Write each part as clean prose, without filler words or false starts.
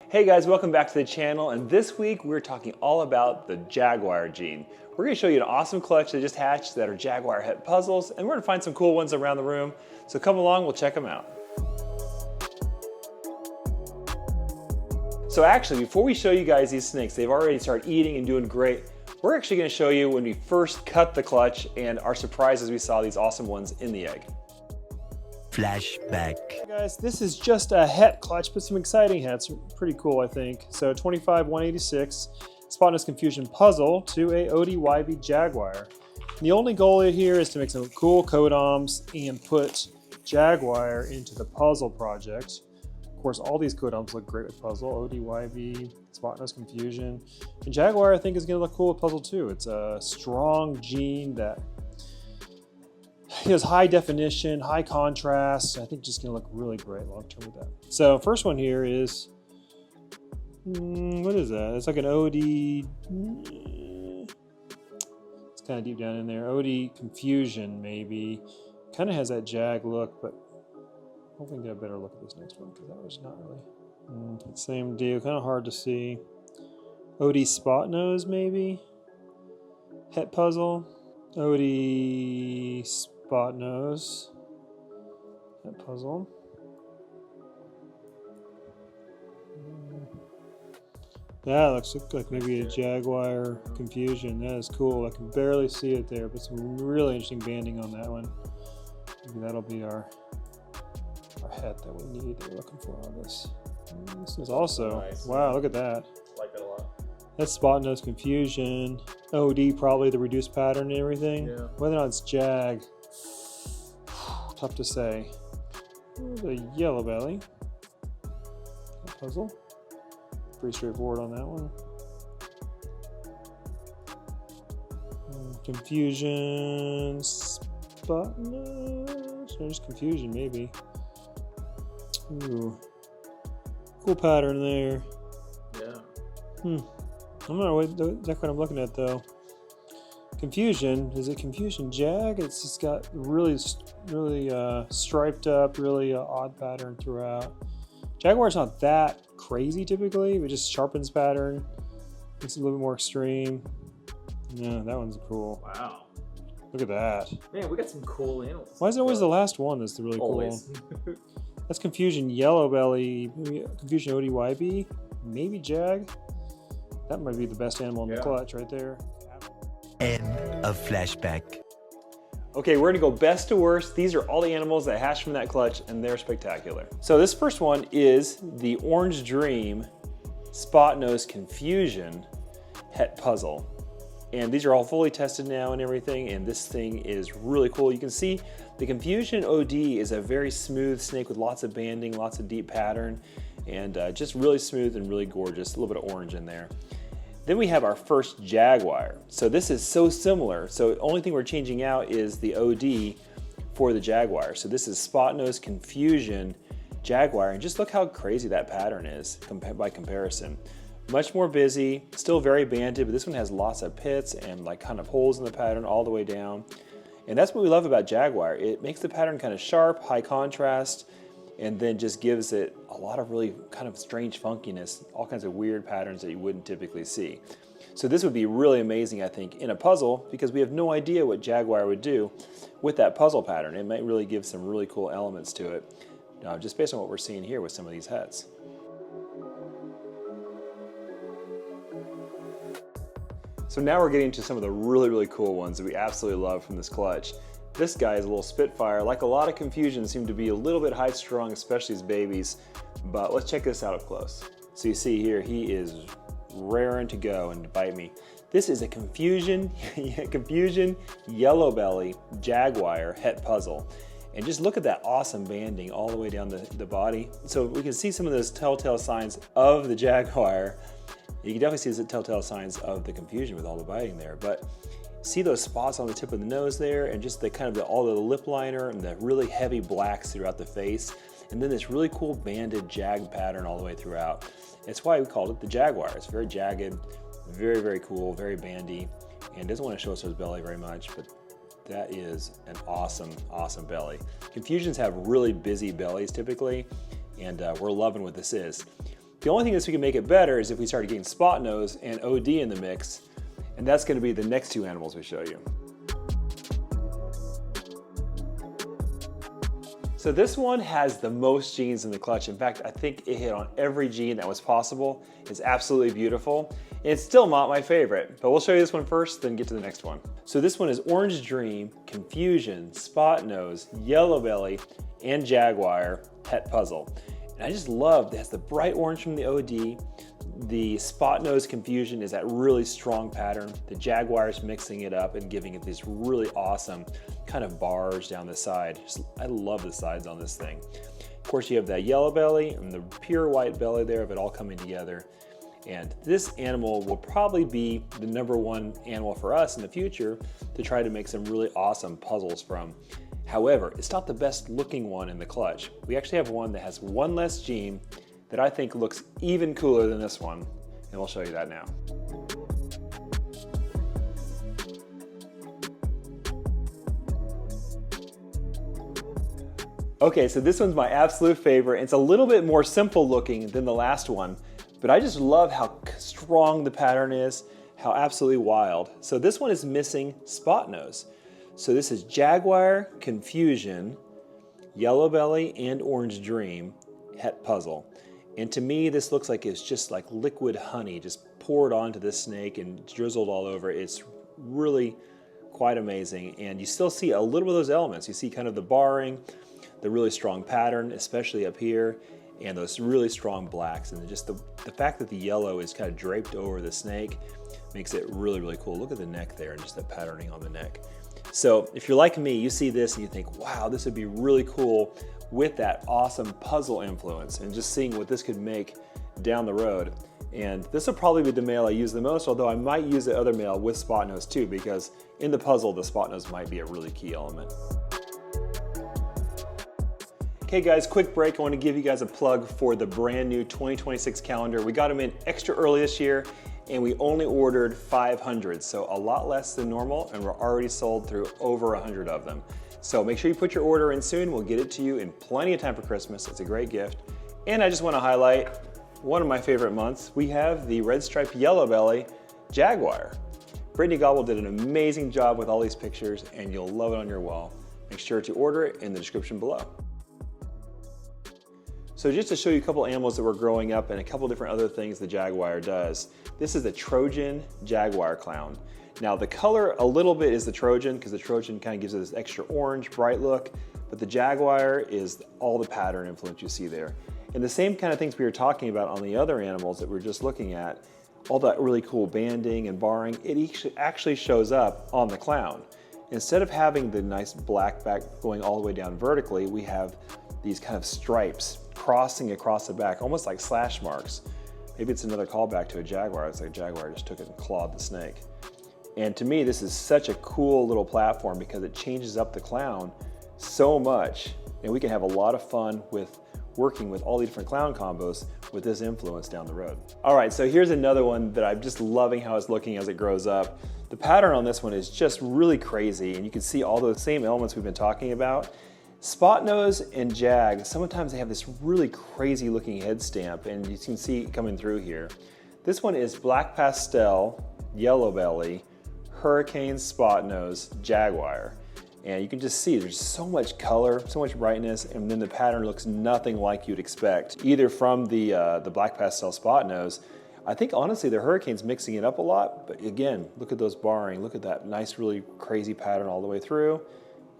Hey guys, welcome back to the channel, and this week we're talking all about the Jaguar gene. We're going to show you an awesome Cltch that just hatched that are Jaguar het puzzles, and we're going to find some cool ones around the room. So come along, we'll check them out. So actually, before we show you guys these snakes, they've already started eating and doing great. We're actually going to show you when we first cut the Cltch and our surprise as we saw these awesome ones in the egg. Flashback. Hey guys, this is just a het Cltch, but some exciting hets. Pretty cool, I think. So 25-186 Spotnose Confusion puzzle to a ODYB Jaguar. And the only goal here is to make some cool codoms and put Jaguar into the puzzle project. Of course, all these codoms look great with puzzle. ODYB, Spotnose Confusion. And Jaguar, I think, is going to look cool with puzzle too. It's a strong gene that has high definition, high contrast. I think just gonna look really great long term with that. So first one here is, what is that? It's like an OD, it's kind of deep down in there. OD Confusion maybe. Kind of has that Jag look, but I think get a better look at this next one because that was not really, same deal, kind of hard to see. OD Spotnose maybe? Het puzzle. OD Spotnose, that puzzle. That looks like maybe a Jaguar Confusion. That is cool. I can barely see it there, but some really interesting banding on that one. Maybe that'll be our het that we need, that we're looking for on this. This is also, nice. Wow, look at that. I like that a lot. That's Spotnose Confusion. OD, probably the reduced pattern and everything. Yeah. Whether or not it's Jag, tough to say. The yellow belly. That puzzle. Pretty straightforward on that one. Confusion. Spotnose. No, just Confusion, maybe. Ooh. Cool pattern there. Yeah. I'm not exactly what I'm looking at though. Confusion, is it Confusion Jag? It's just got really striped up, really odd pattern throughout. Jaguar's not that crazy typically, it just sharpens pattern, makes it a little bit more extreme. Yeah, that one's cool. Wow. Look at that. Man, we got some cool animals. Why is it always the last one that's really always. Cool? That's Confusion Yellow Belly, maybe Confusion ODYB, maybe Jag. That might be the best animal in the Cltch right there. End of flashback. Okay, we're gonna go best to worst. These are all the animals that hatched from that Cltch, and they're spectacular. So this first one is the Orange Dream Spotnose Confusion het puzzle. And these are all fully tested now and everything, and this thing is really cool. You can see the Confusion OD is a very smooth snake with lots of banding, lots of deep pattern, and just really smooth and really gorgeous, a little bit of orange in there. Then we have our first Jaguar. So this is so similar. So the only thing we're changing out is the OD for the Jaguar. So this is Spotnose Confusion Jaguar, and just look how crazy that pattern is by comparison. Much more busy, still very banded, but this one has lots of pits and like kind of holes in the pattern all the way down. And that's what we love about Jaguar. It makes the pattern kind of sharp, high contrast, and then just gives it a lot of really kind of strange funkiness, all kinds of weird patterns that you wouldn't typically see. So this would be really amazing, I think, in a puzzle, because we have no idea what Jaguar would do with that puzzle pattern. It might really give some really cool elements to it, just based on what we're seeing here with some of these hets. So now we're getting to some of the really cool ones that we absolutely love from this Cltch. This guy is a little spitfire. Like a lot of Confusions seem to be a little bit high strung, especially as babies, but let's check this out up close. So you see here, he is raring to go and bite me. This is a Confusion Yellow Belly Jaguar het puzzle. And just look at that awesome banding all the way down the body. So we can see some of those telltale signs of the Jaguar. You can definitely see the telltale signs of the Confusion with all the biting there, but see those spots on the tip of the nose there, and just the kind of all the lip liner and the really heavy blacks throughout the face, and then this really cool banded jag pattern all the way throughout. It's why we called it the Jaguar. It's very jagged, very cool, very bandy, and doesn't want to show us his belly very much, but that is an awesome belly. Confusions have really busy bellies typically, and we're loving what this is. The only thing that's we can make it better is if we started getting Spotnose and OD in the mix, and that's going to be the next two animals we show you. So this one has the most genes in the Cltch. In fact, I think it hit on every gene that was possible. It's absolutely beautiful. And it's still not my favorite, but we'll show you this one first, then get to the next one. So this one is Orange Dream, Confusion, Spotnose, Yellow Belly, and Jaguar Het Puzzle. And I just love it has the bright orange from the OD. The Spotnose Confusion is that really strong pattern. The Jaguar is mixing it up and giving it these really awesome kind of bars down the side. I love the sides on this thing. Of course, you have that yellow belly and the pure white belly there of it all coming together. And this animal will probably be the #1 animal for us in the future to try to make some really awesome puzzles from. However, it's not the best looking one in the Cltch. We actually have one that has one less gene that I think looks even cooler than this one, and we'll show you that now. Okay, so this one's my absolute favorite. It's a little bit more simple looking than the last one, but I just love how strong the pattern is, how absolutely wild. So this one is missing Spotnose. So this is Jaguar, Confusion, Yellow Belly, and Orange Dream Het Puzzle. And to me, this looks like it's just like liquid honey, just poured onto this snake and drizzled all over. It's really quite amazing. And you still see a little bit of those elements. You see kind of the barring, the really strong pattern, especially up here, and those really strong blacks. And just the fact that the yellow is kind of draped over the snake makes it really, really cool. Look at the neck there and just that patterning on the neck. So if you're like me, you see this and you think, wow, this would be really cool with that awesome puzzle influence, and just seeing what this could make down the road. And this will probably be the male I use the most, although I might use the other male with Spotnose too, because in the puzzle, the Spotnose might be a really key element. Okay guys, quick break. I want to give you guys a plug for the brand new 2026 calendar. We got them in extra early this year, and we only ordered 500, so a lot less than normal, and we're already sold through over 100 of them. So make sure you put your order in soon. We'll get it to you in plenty of time for Christmas. It's a great gift. And I just want to highlight one of my favorite months. We have the red striped yellow belly Jaguar. Brittany Gobble did an amazing job with all these pictures, and you'll love it on your wall. Make sure to order it in the description below. So just to show you a couple animals that were growing up and a couple different other things the Jaguar does. This is the Trojan Jaguar clown. Now the color a little bit is the Trojan, because the Trojan kind of gives it this extra orange, bright look, but the Jaguar is all the pattern influence you see there. And the same kind of things we were talking about on the other animals that we were just looking at, all that really cool banding and barring, it actually shows up on the clown. Instead of having the nice black back going all the way down vertically, we have these kind of stripes crossing across the back, almost like slash marks. Maybe it's another callback to a Jaguar. It's like a Jaguar just took it and clawed the snake. And to me, this is such a cool little platform because it changes up the clown so much. And we can have a lot of fun with working with all the different clown combos with this influence down the road. All right, so here's another one that I'm just loving how it's looking as it grows up. The pattern on this one is just really crazy, and you can see all those same elements we've been talking about. Spotnose and Jag, sometimes they have this really crazy looking head stamp, and you can see it coming through here. This one is Black Pastel, Yellow Belly, Hurricane Spotnose, Jaguar. And you can just see there's so much color, so much brightness, and then the pattern looks nothing like you'd expect, either from the Black Pastel Spotnose. I think honestly the Hurricane's mixing it up a lot, but again, look at those barring, look at that nice, really crazy pattern all the way through.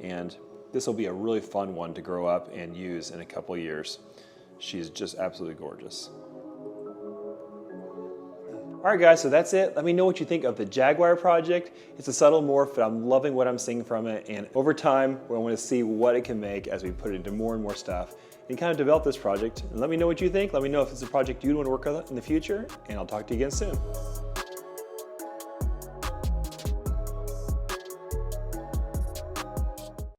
And this will be a really fun one to grow up and use in a couple of years. She's just absolutely gorgeous. All right guys, so that's it. Let me know what you think of the Jaguar project. It's a subtle morph, but I'm loving what I'm seeing from it. And over time, we're going to see what it can make as we put it into more and more stuff and kind of develop this project. And let me know what you think. Let me know if it's a project you'd want to work on in the future, and I'll talk to you again soon.